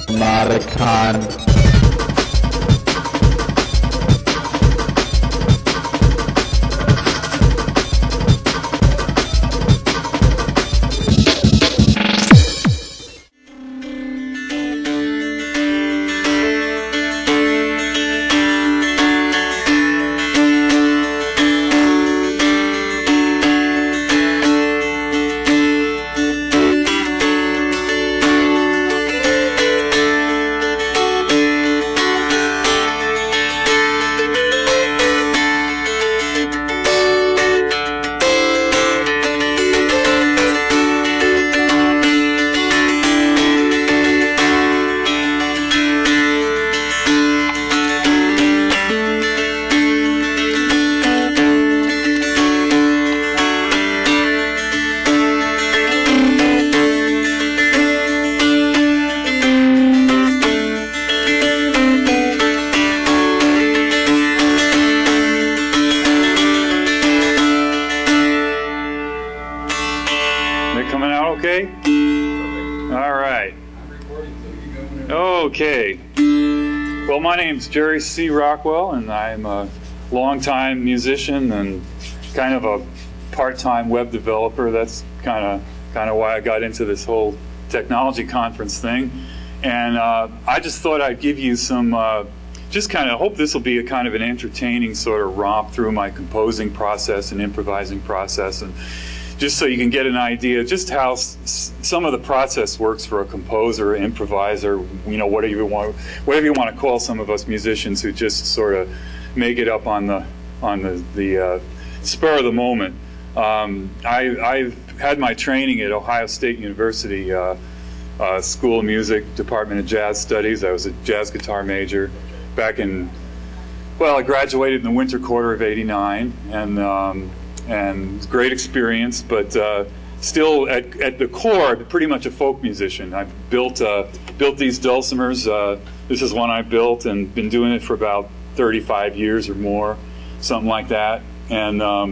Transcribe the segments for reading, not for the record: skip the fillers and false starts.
Notacon. Coming out okay? All right. Okay. Well, my name's Jerry C. Rockwell, and I'm a longtime musician and kind of a part-time web developer. That's kind of why I got into this whole technology conference thing. And I just thought I'd give you some, just kind of hope this will be a kind of an entertaining sort of romp through my composing process and improvising process, and just so you can get an idea just how some of the process works for a composer, improviser, you know, whatever you want to call some of us musicians who just sort of make it up on the spur of the moment. I've had my training at Ohio State University School of Music, Department of Jazz Studies. I was a jazz guitar major back in, well, I graduated in the winter quarter of '89, and great experience, but still at the core, pretty much a folk musician. I've built these dulcimers. This is one I built and been doing it for about 35 years or more, something like that. And a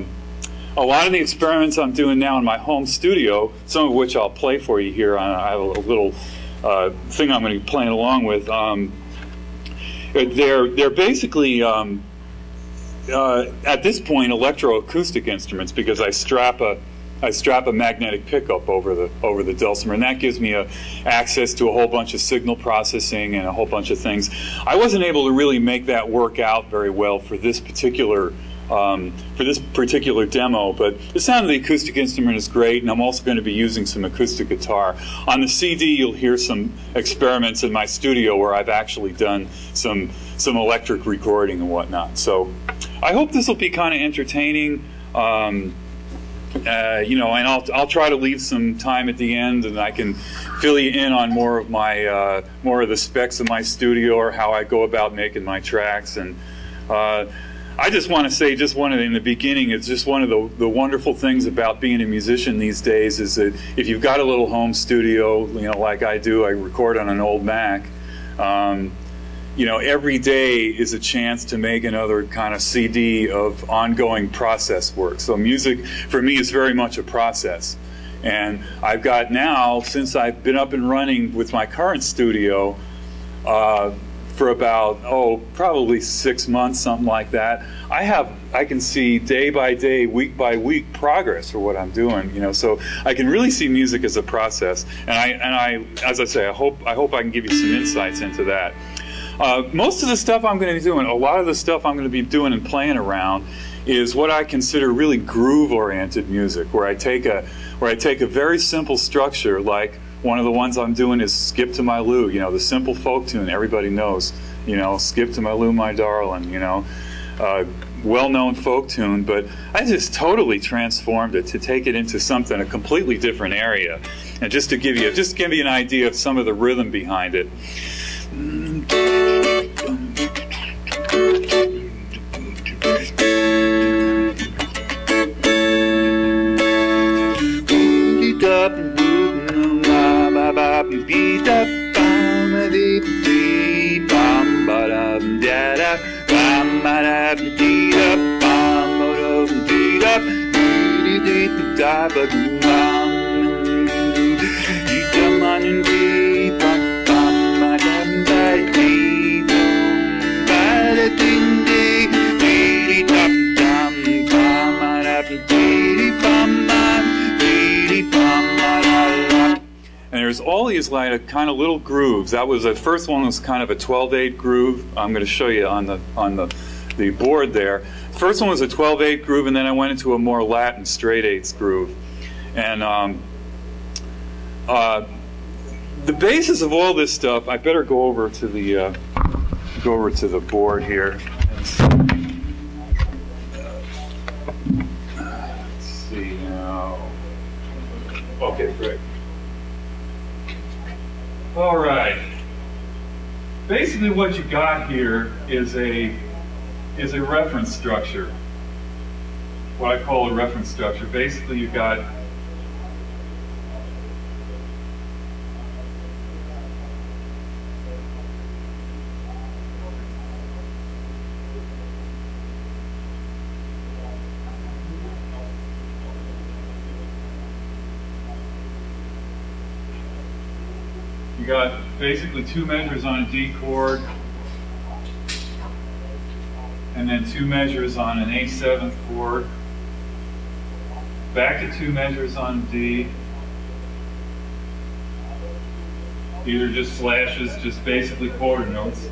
lot of the experiments I'm doing now in my home studio, some of which I'll play for you here. I have a little thing I'm going to be playing along with. They're basically at this point electroacoustic instruments, because I strap a magnetic pickup over the dulcimer, and that gives me access to a whole bunch of signal processing and a whole bunch of things. I wasn't able to really make that work out very well for this particular demo, but the sound of the acoustic instrument is great, and I'm also going to be using some acoustic guitar. On the CD, you'll hear some experiments in my studio where I've actually done some electric recording and whatnot. So I hope this will be kind of entertaining. You know, and I'll try to leave some time at the end, and I can fill you in on more of the specs of my studio, or how I go about making my tracks. And I just want to say, in the beginning, it's just one of the wonderful things about being a musician these days is that if you've got a little home studio, you know, like I do, I record on an old Mac. You know, every day is a chance to make another kind of CD of ongoing process work. So music, for me, is very much a process. And I've got now, since I've been up and running with my current studio for about, probably 6 months, something like that, I can see day by day, week by week progress for what I'm doing, you know, so I can really see music as a process. And I as I say, I hope I can give you some insights into that. Most of the stuff I'm going to be doing, a lot of the stuff I'm going to be doing and playing around, is what I consider really groove-oriented music, where I take a very simple structure, like one of the ones I'm doing is Skip to My Lou, you know, the simple folk tune everybody knows, you know, Skip to My Lou, my darling, you know, well-known folk tune, but I just totally transformed it to take it into something, a completely different area, and just to give you an idea of some of the rhythm behind it. all these like kind of little grooves. That was the first one was kind of a 12/8 groove. I'm going to show you on the board there. First one was a 12/8 groove, and then I went into a more Latin straight eighths groove. And the basis of all this stuff, I better go over to the board here. Let's see now. Okay, great. All right. Basically, what you got here is a reference structure. What I call a reference structure. Basically, you got basically two measures on a D chord, and then two measures on an A7 chord, back to two measures on D, these are just slashes, just basically quarter notes,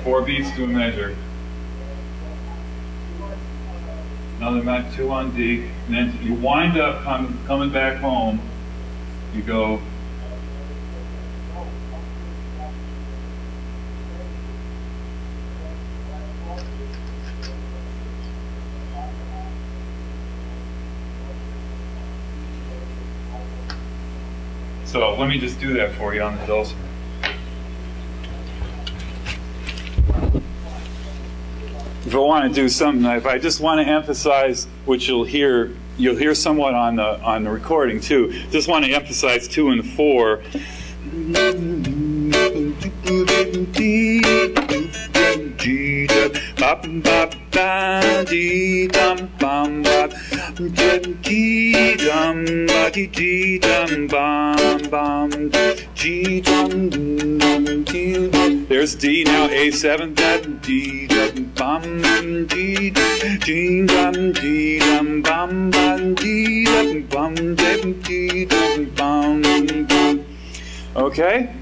4 beats to a measure, another mat, 2 on D, and then you wind up coming back home, you go so let me just do that for you on the dulcimer. If I want to do something, if I just want to emphasize, which you'll hear somewhat on the recording too. Just want to emphasize 2 and 4. There's D now, A7, that D, bum, D, D, dum, D, dum, bum, bum, D, bum, D, bum, bum. Okay?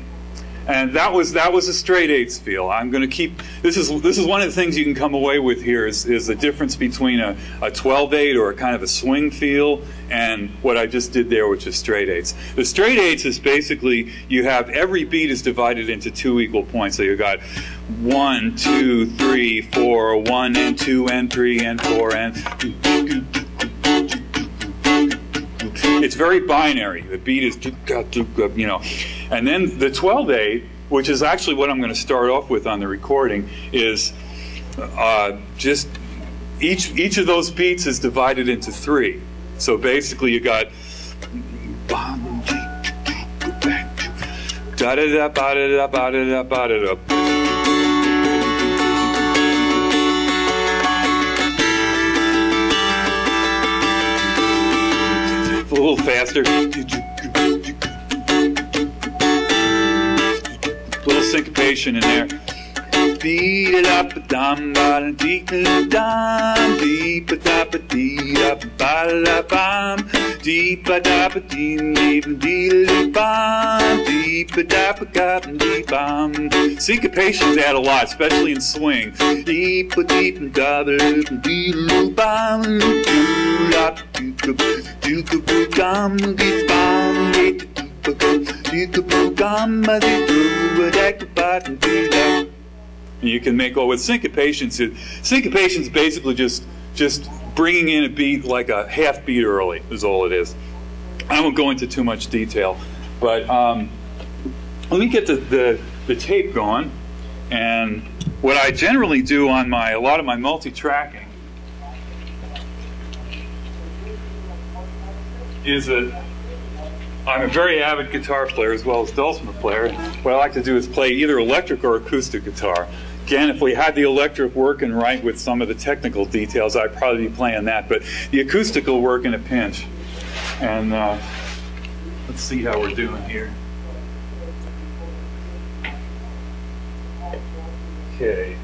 And that was a straight eighths feel. I'm going to keep this is one of the things you can come away with here is the difference between a 12/8 or a kind of a swing feel and what I just did there, which is straight eighths. The straight eighths is basically you have every beat is divided into 2 equal points. So you got 1, 2, 3, 4, 1 and 2 and 3 and 4 and it's very binary. The beat is, you know. And then the 12/8, which is actually what I'm going to start off with on the recording, is just each of those beats is divided into 3. So basically you got da da da ba da da ba da da ba da da. A little faster. Little syncopation in there. Beat it up, dum ba dee dum, dee ba da ba dee da ba da bum, dee ba da ba dee dee dee bum, dee ba da ba ga dee bum. Syncopations add a lot, especially in swing. Dee ba dee da ba dee bum, doo la doo doo doo gum dee bum dee doo doo gum dee doo da ba dee da. You can make with syncopations. Syncopations basically just bringing in a beat like a half beat early is all it is. I won't go into too much detail, but let me get the tape going. And what I generally do on a lot of my multi-tracking is I'm a very avid guitar player as well as dulcimer player. What I like to do is play either electric or acoustic guitar. Again, if we had the electric working right with some of the technical details, I'd probably be playing that. But the acoustic will work in a pinch. And let's see how we're doing here. Okay.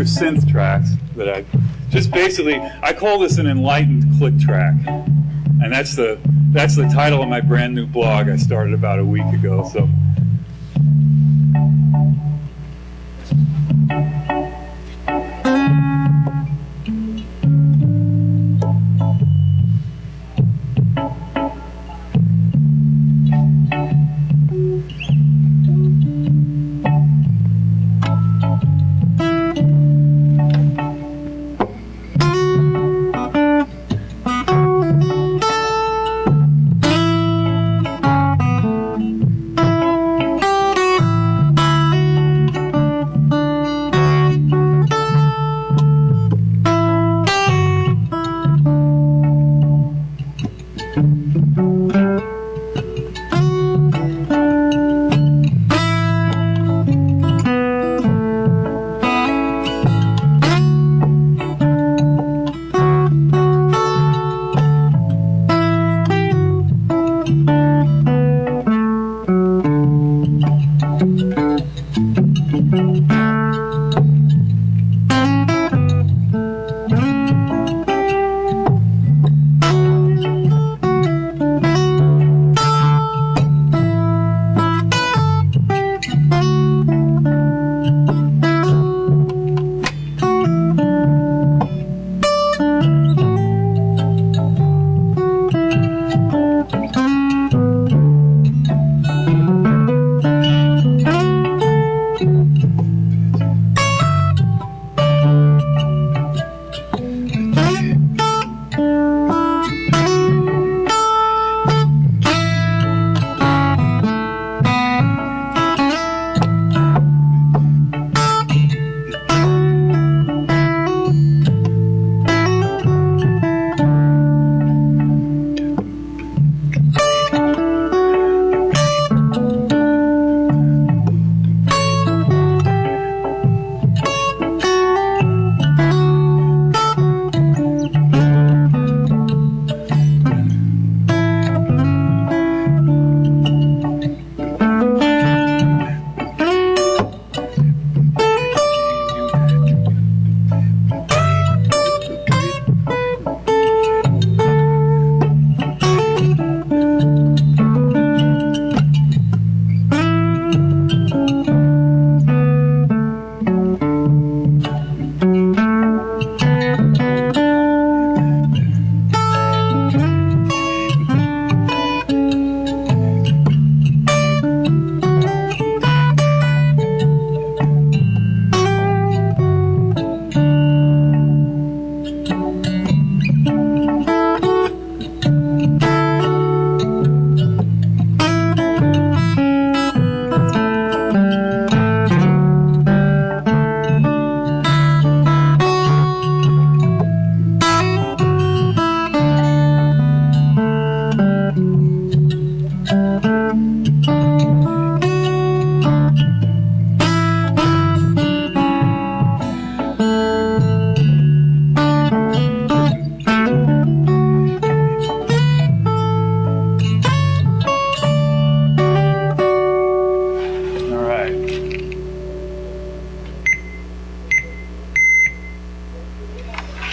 are synth tracks that I just basically, I call this an enlightened click track. And that's the title of my brand new blog I started about a week ago. So.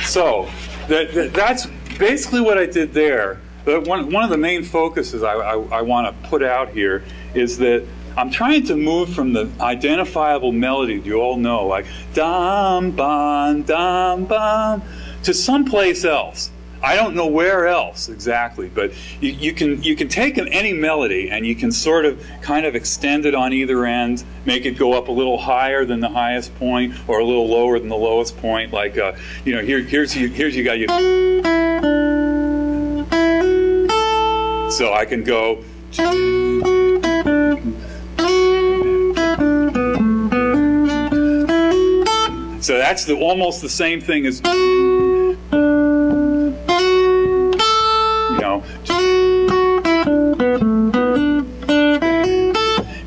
So that's basically what I did there. One of the main focuses I want to put out here is that I'm trying to move from the identifiable melody you all know, like dum bum dum bum, to someplace else. I don't know where else exactly, but you can take any melody and you can sort of kind of extend it on either end, make it go up a little higher than the highest point or a little lower than the lowest point. Like you know, here's you got you. So I can go. So that's almost the same thing as, you know.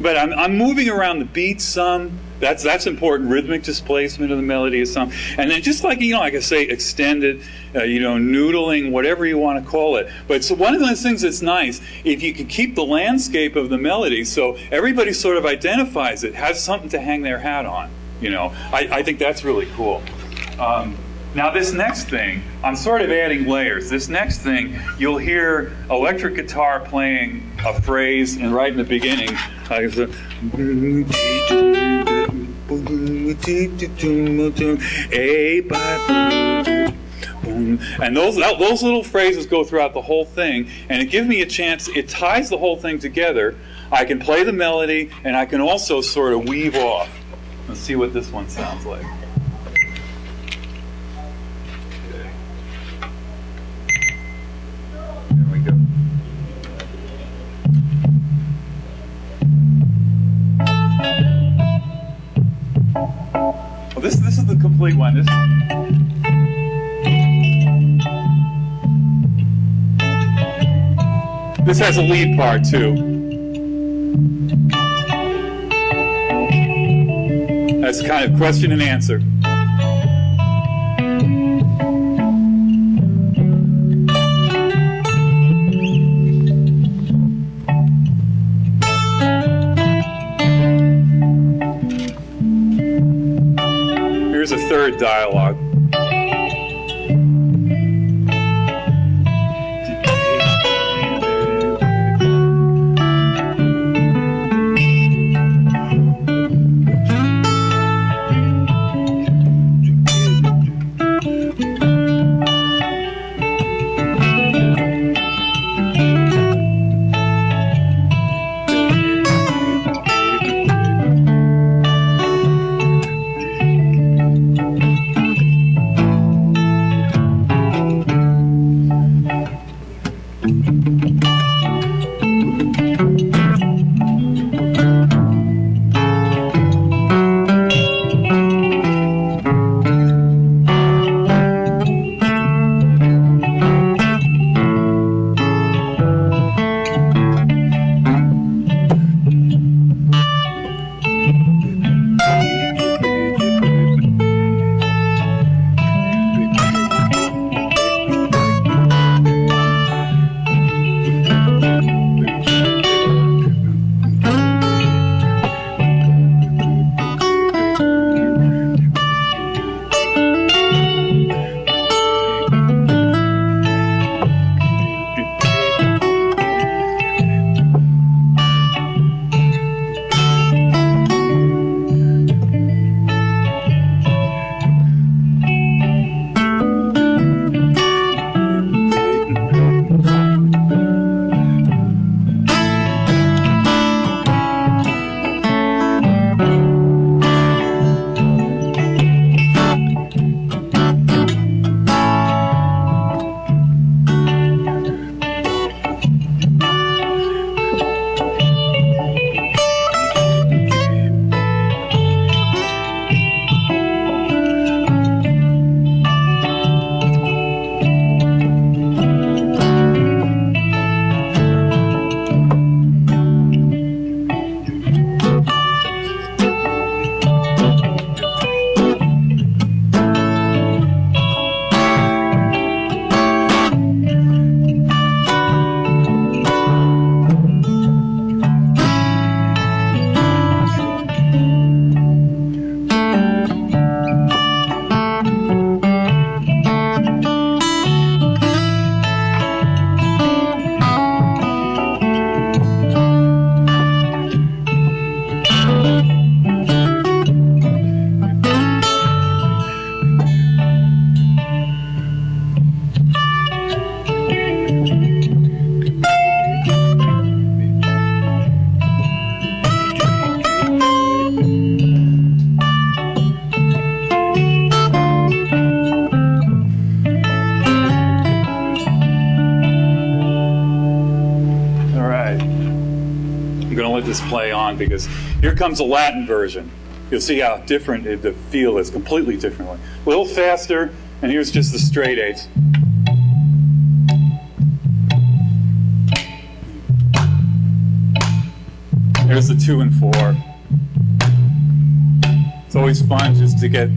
But I'm moving around the beats some. That's important. Rhythmic displacement of the melody is some. And then just like, you know, like I say, extend it, you know, noodling, whatever you want to call it. But so one of those things that's nice, if you can keep the landscape of the melody so everybody sort of identifies it, has something to hang their hat on. You know, I think that's really cool. Now this next thing, I'm sort of adding layers. This next thing, you'll hear electric guitar playing a phrase, and right in the beginning, and those little phrases go throughout the whole thing, and it gives me a chance, it ties the whole thing together. I can play the melody, and I can also sort of weave off. Let's see what this one sounds like. There we go. Well, this is the complete one. This has a lead part too. That's kind of question and answer. Here's a third dialogue. This play on, because here comes a Latin version. You'll see how different the feel is, completely differently. A little faster, and here's just the straight eights. Here's the 2 and 4. It's always fun just to get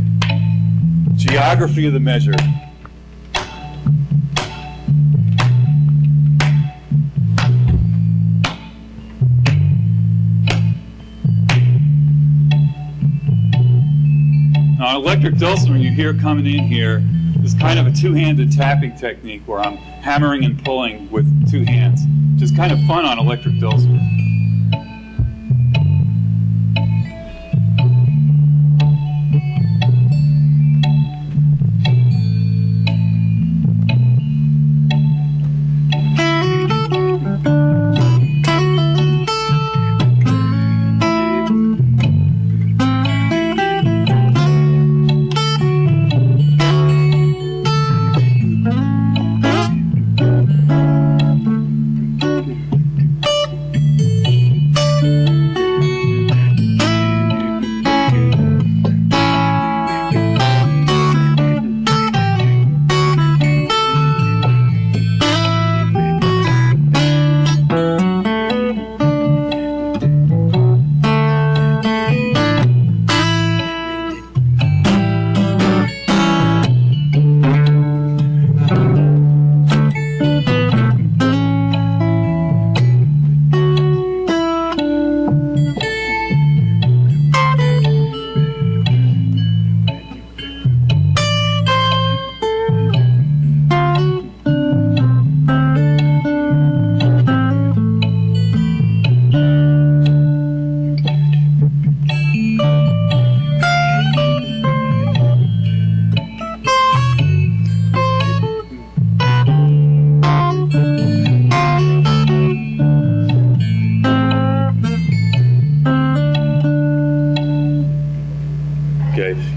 geography of the measure. Now, an electric dulcimer you hear coming in here is kind of a two-handed tapping technique where I'm hammering and pulling with two hands, which is kind of fun on electric dulcimer.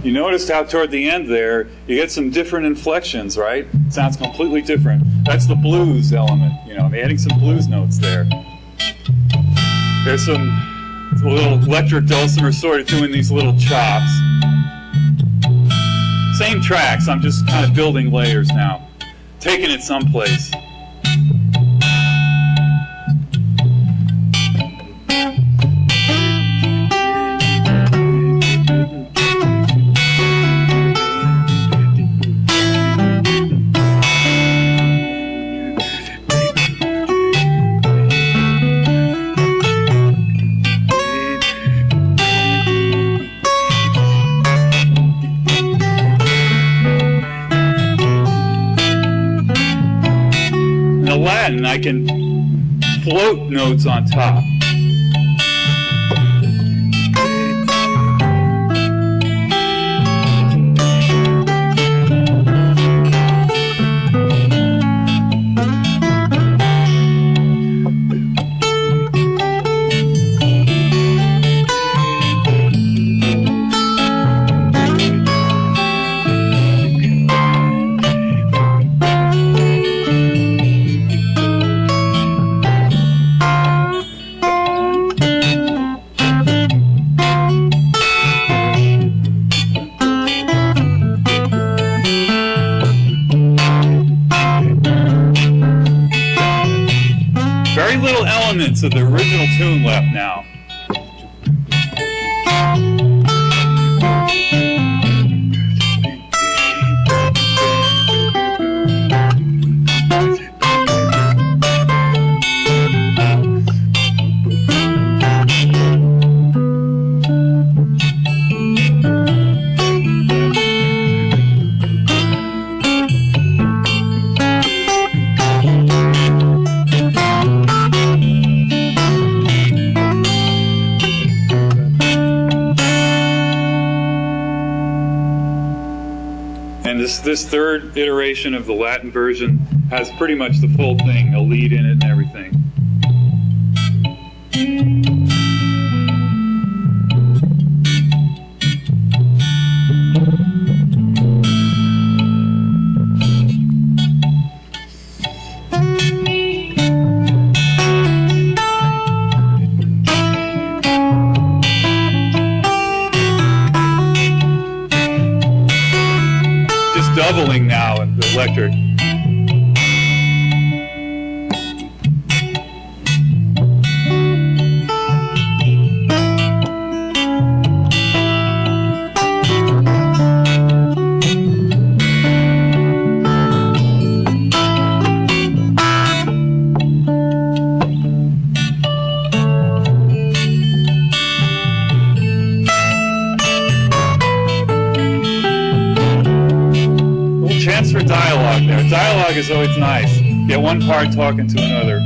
You noticed how toward the end there, you get some different inflections, right? It sounds completely different. That's the blues element, you know, I'm adding some blues notes there. There's some little electric dulcimer sort of doing these little chops. Same tracks, I'm just kind of building layers now, taking it someplace. Latin, I can float notes on top. Very little elements of the original tune left now. And this third iteration of the Latin version has pretty much the full thing, a lead in it and everything. Doubling now in the electric. Dialogue is always nice. Get one part talking to another.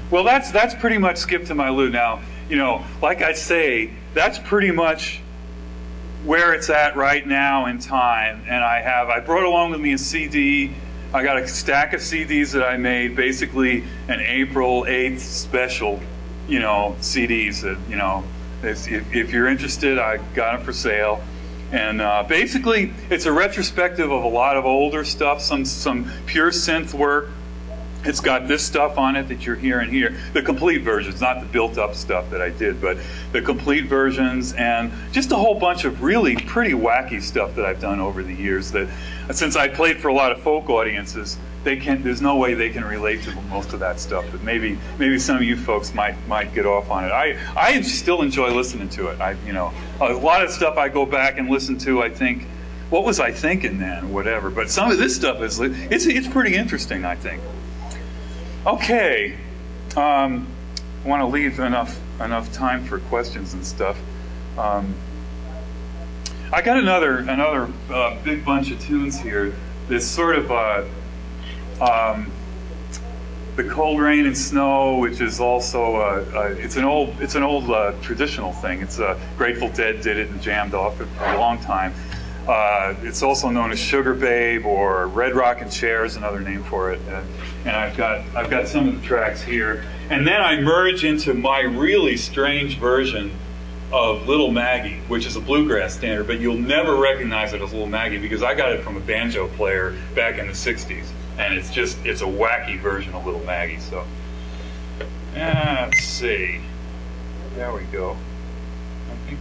Well, that's pretty much Skip to My Lou. Now, you know, like I say, that's pretty much where it's at right now in time. And I brought along with me a CD. I got a stack of CDs that I made, basically an April 8th special, you know, CDs that, you know, if you're interested, I got them for sale. And basically, it's a retrospective of a lot of older stuff, some pure synth work. It's got this stuff on it that you're hearing here, the complete versions, not the built-up stuff that I did, but the complete versions, and just a whole bunch of really pretty wacky stuff that I've done over the years that, since I played for a lot of folk audiences, there's no way they can relate to most of that stuff, but maybe some of you folks might get off on it. I still enjoy listening to it. You know, a lot of stuff I go back and listen to, I think, what was I thinking then, whatever, but some of this stuff it's pretty interesting, I think. Okay, I want to leave enough time for questions and stuff. I got another big bunch of tunes here. This sort of the Cold Rain and Snow, which is also it's an old traditional thing. It's Grateful Dead did it and jammed off it for a long time. It's also known as Sugar Babe, or Red Rockin' Chair is another name for it. And I've got some of the tracks here. And then I merge into my really strange version of Little Maggie, which is a bluegrass standard, but you'll never recognize it as Little Maggie because I got it from a banjo player back in the 60s. And it's a wacky version of Little Maggie. So, let's see. There we go. I think.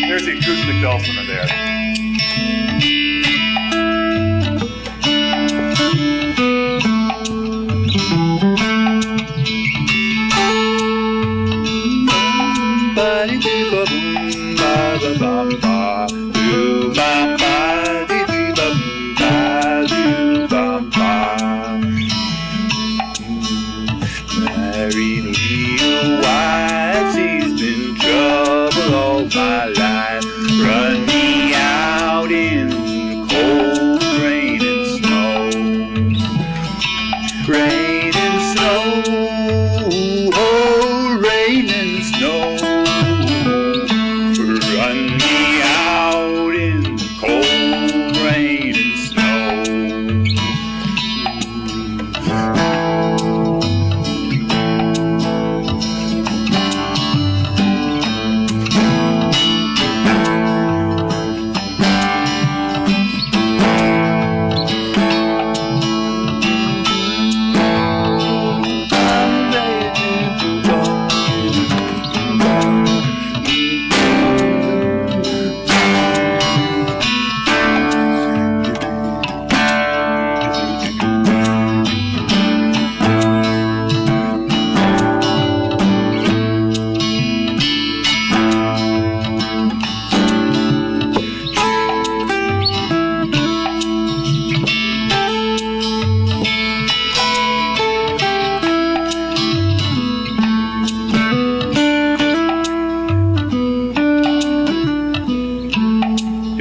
There's the acoustic dulcimer there. Married little wife, she's been trouble all my life. Run me out in the cold rain and snow. Rain and snow, oh, rain and snow. Run me out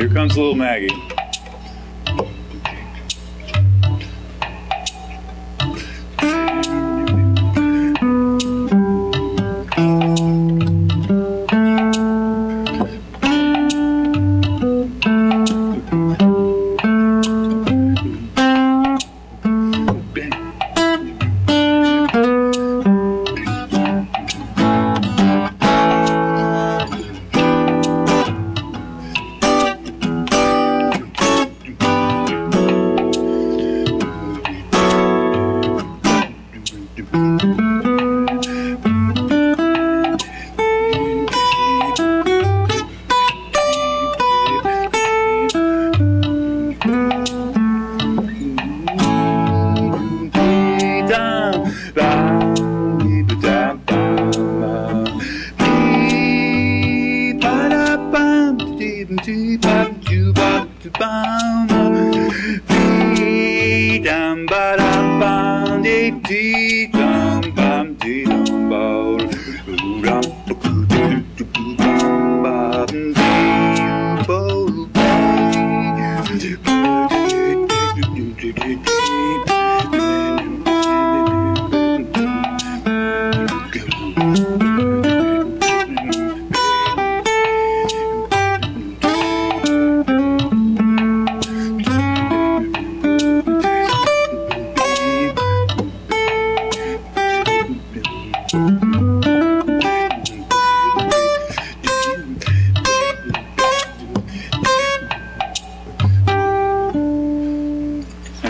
Here comes little Maggie.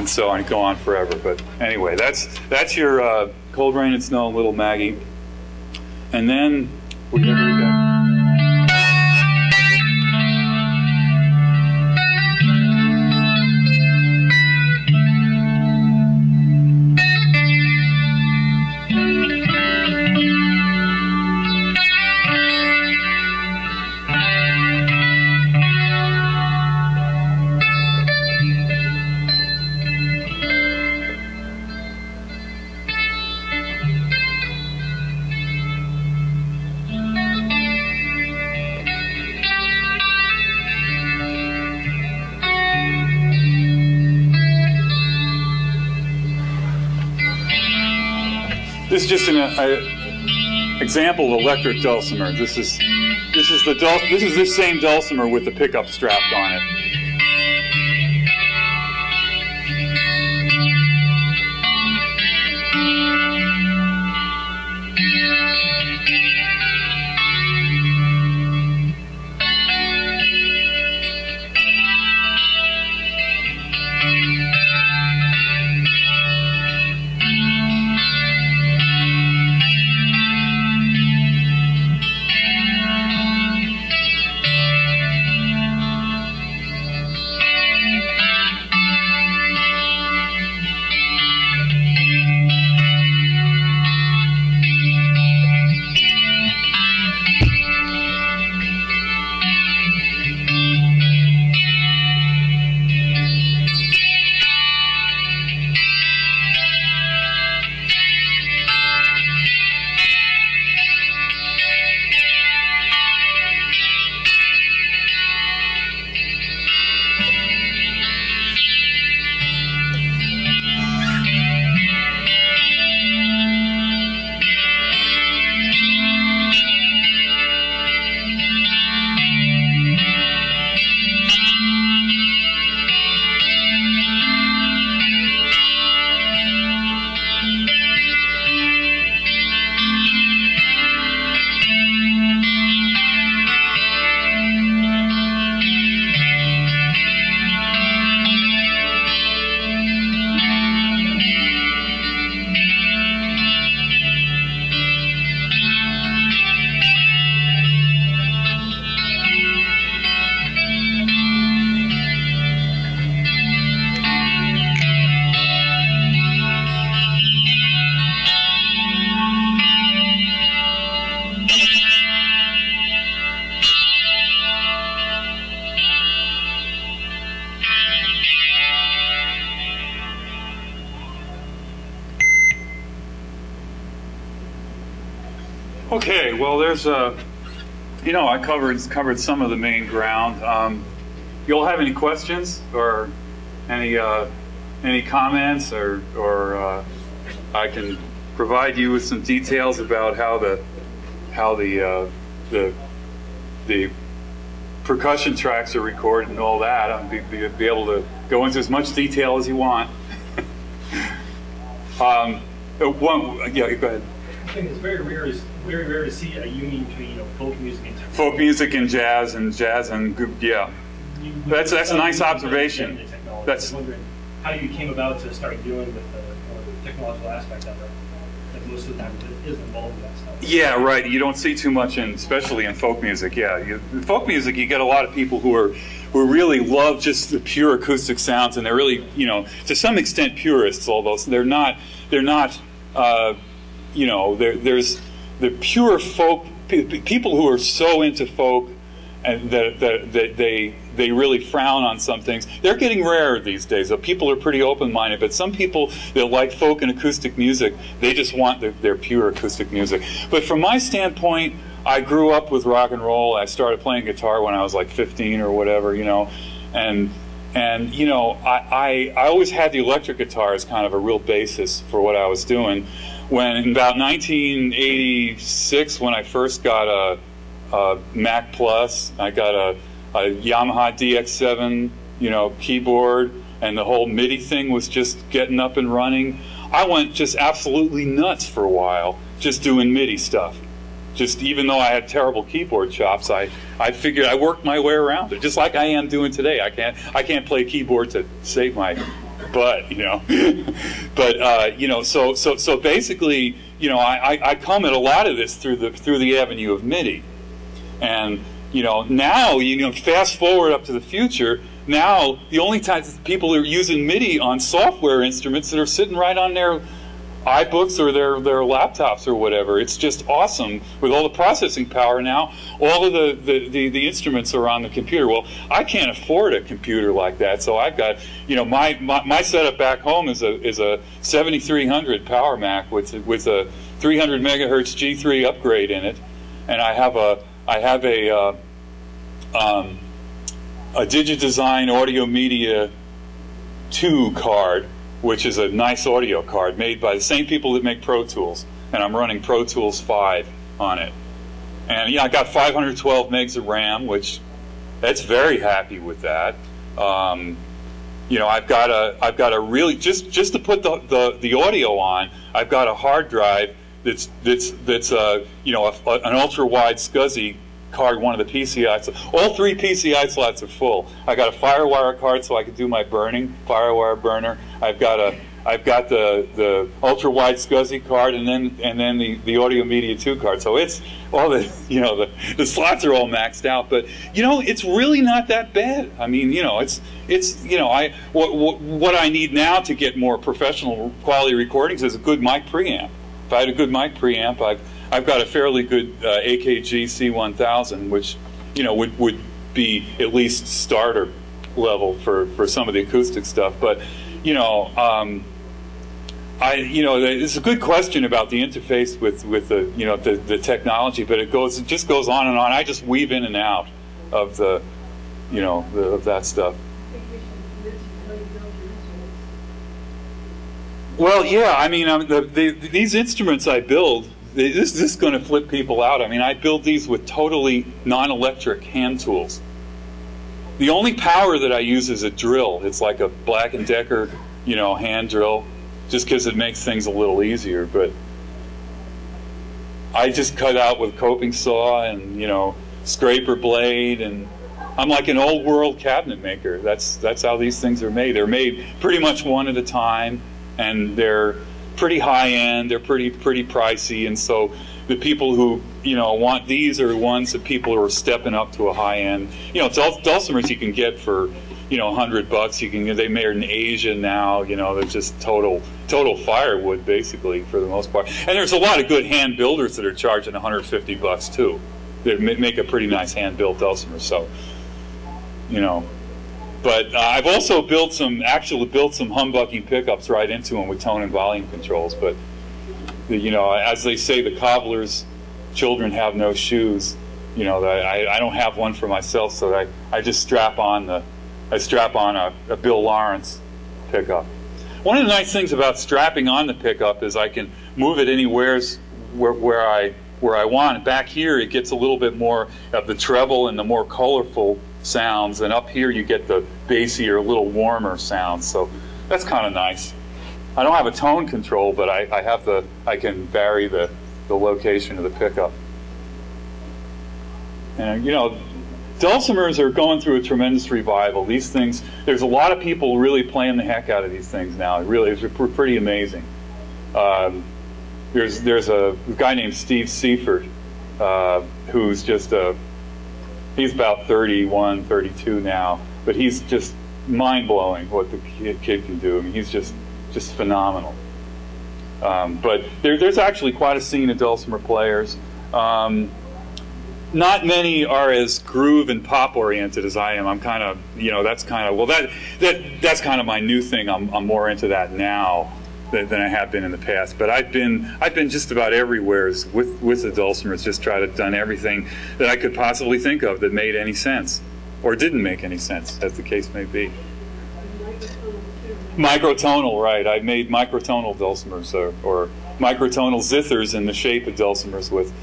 So I go on forever, but anyway, that's your Cold Rain and Snow, Little Maggie, and then we're gonna read that. This is just an example of electric dulcimer. This is this same dulcimer with the pickup strapped on it. Okay, well, there's I covered some of the main ground. you all have any questions or any comments, or I can provide you with some details about how the percussion tracks are recorded and all that. I'll be able to go into as much detail as you want. Yeah, go ahead. I think it's very rare to see a union between folk music and technology. Folk music and jazz yeah. That's a nice observation. That's wondering how you came about to start dealing with the technological aspect of it. That most of the time is involved in that stuff. Yeah, right. You don't see too much especially in folk music. Yeah, folk music, you get a lot of people who really love just the pure acoustic sounds, and they're really, to some extent purists. Although they're not. There's the pure folk people who are so into folk, and that they really frown on some things. They're getting rarer these days. People are pretty open-minded, but some people that like folk and acoustic music, they just want their pure acoustic music. But from my standpoint, I grew up with rock and roll. I started playing guitar when I was like 15 or whatever, and I always had the electric guitar as kind of a real basis for what I was doing. When in about 1986, when I first got a Mac Plus, I got a Yamaha DX7, keyboard, and the whole MIDI thing was just getting up and running. I went just absolutely nuts for a while, just doing MIDI stuff. Just even though I had terrible keyboard chops, I figured I worked my way around it, just like I am doing today. I can't play keyboard to save my butt, But so basically, I come at a lot of this through the avenue of MIDI. And now, fast forward up to the future, now the only times people are using MIDI on software instruments that are sitting right on their iBooks or their laptops or whatever. It's just awesome with all the processing power now. All of the instruments are on the computer. Well, I can't afford a computer like that, so I've got my setup back home is a 7300 Power Mac with a 300 megahertz G3 upgrade in it, and I have a Digidesign Audio Media 2 card, which is a nice audio card made by the same people that make Pro Tools, and I'm running Pro Tools 5 on it. And I got 512 megs of RAM, which that's very happy with that. I've got a really just to put the audio on. I've got a hard drive that's an ultra wide SCSI card, one of the PCI slots. All 3 PCI slots are full. I got a FireWire card so I can do my burning, FireWire burner. I've got the ultra wide SCSI card, and then the Audio Media 2 card. So it's all the slots are all maxed out, but it's really not that bad. I mean, what I need now to get more professional quality recordings is a good mic preamp. If I had a good mic preamp, I've got a fairly good AKG C1000, which would be at least starter level for some of the acoustic stuff. But it's a good question about the interface with the technology, but it just goes on and on. I just weave in and out of of that stuff. Well, yeah, I mean, these instruments I build, this is going to flip people out. I mean, I build these with totally non-electric hand tools. The only power that I use is a drill. It's like a Black & Decker, hand drill, just because it makes things a little easier. But I just cut out with coping saw and, scraper blade, and I'm like an old world cabinet maker. That's how these things are made. They're made pretty much one at a time, and they're pretty high end. They're pretty pricey, and so the people who want these are the ones that people who are stepping up to a high end. Dulcimers you can get for $100. They made in Asia now. They're just total firewood basically for the most part. And there's a lot of good hand builders that are charging $150 too. They make a pretty nice hand built dulcimer. So But I've also built some humbucking pickups right into them with tone and volume controls. But as they say, the cobbler's children have no shoes. I don't have one for myself, so I just strap on the I strap on a Bill Lawrence pickup. One of the nice things about strapping on the pickup is I can move it anywhere where I want. Back here it gets a little bit more of the treble and the more colorful sounds, and up here you get the bassier, a little warmer sounds. So that's kind of nice. I don't have a tone control, but I can vary the location of the pickup. And you know, dulcimers are going through a tremendous revival. These things, there's a lot of people really playing the heck out of these things now. It really is pretty amazing. There's a guy named Steve Seifert who's just he's about 31, 32 now, but he's just mind-blowing what the kid can do. I mean, he's just phenomenal. But there's actually quite a scene of dulcimer players. Not many are as groove and pop oriented as I am. I'm kind of, you know, that's kind of, well, that's kind of my new thing. I'm more into that now than I have been in the past. But I've been just about everywhere with the dulcimers, just done everything that I could possibly think of that made any sense, or didn't make any sense, as the case may be. Microtonal, right? I made microtonal dulcimers, or microtonal zithers in the shape of dulcimers with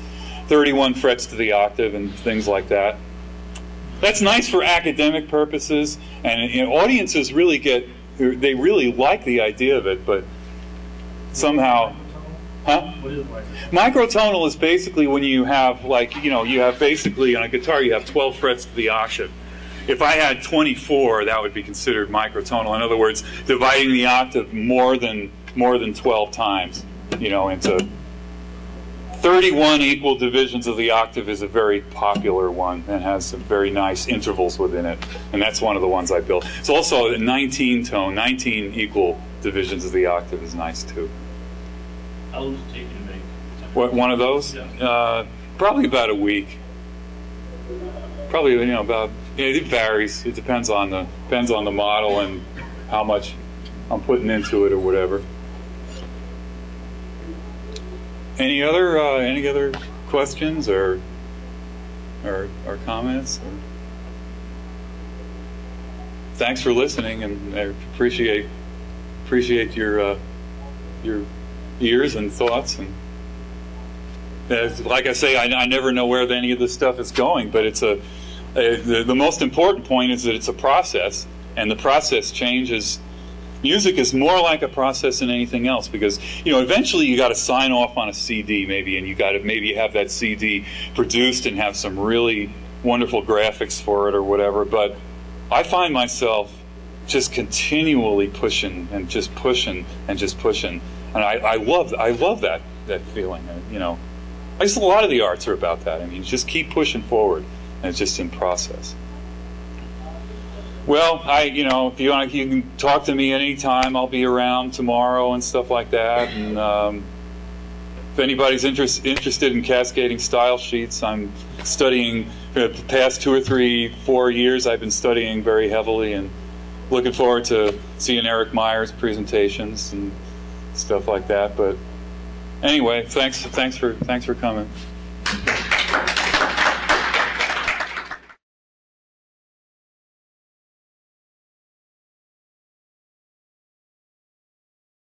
31 frets to the octave and things like that. That's nice for academic purposes, and you know, audiences really they really like the idea of it, but somehow, huh? What is Microtonal is basically when you have, like, you know, you have basically on a guitar you have 12 frets to the octave. If I had 24, that would be considered microtonal. In other words, dividing the octave more than 12 times, you know, into 31 equal divisions of the octave is a very popular one and has some very nice intervals within it, and that's one of the ones I built. It's also a 19 tone, 19 equal divisions of the octave is nice too. How long does it take you to make? What, one of those? Yeah. Probably about a week. Probably, you know, about, it varies. It depends on the model and how much I'm putting into it or whatever. Any other questions or comments? Thanks for listening, and I appreciate your ears and thoughts. And like I say, I never know where any of this stuff is going, but it's the most important point is that it's a process, and the process changes. Music is more like a process than anything else, because, you know, eventually you got to sign off on a CD maybe, and you got to maybe have that CD produced and have some really wonderful graphics for it or whatever. But I find myself just continually pushing and just pushing and just pushing, and I love that feeling. You know, I guess a lot of the arts are about that. I mean, just keep pushing forward, and it's just in process. Well, you know, if you want, you can talk to me anytime. I'll be around tomorrow and stuff like that. And if anybody's interested in cascading style sheets, I'm studying for the past 2 or 3, 4 years. I've been studying very heavily, and looking forward to seeing Eric Meyer's presentations and stuff like that. But anyway, thanks for coming.